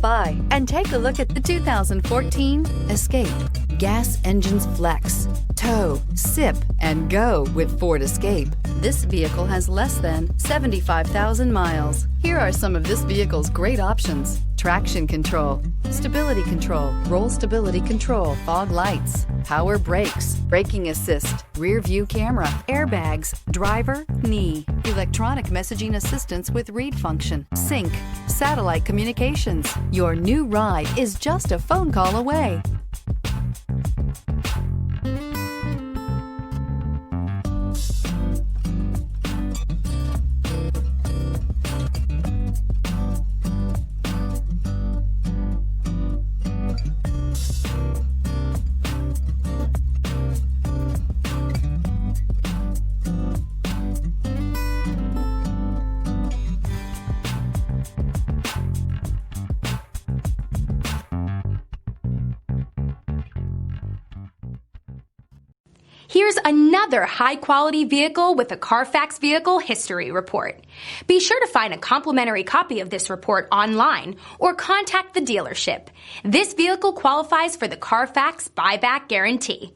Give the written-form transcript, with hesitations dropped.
by and take a look at the 2014 Escape. Gas engines flex, tow, sip, and go with Ford Escape. This vehicle has less than 75,000 miles. Here are some of this vehicle's great options: traction control, stability control, roll stability control, fog lights, power brakes, braking assist, rear view camera, airbags, driver, knee, electronic messaging assistance with read function, sync, satellite communications. Your new ride is just a phone call away. Here's another high-quality vehicle with a Carfax Vehicle History Report. Be sure to find a complimentary copy of this report online or contact the dealership. This vehicle qualifies for the Carfax Buyback Guarantee.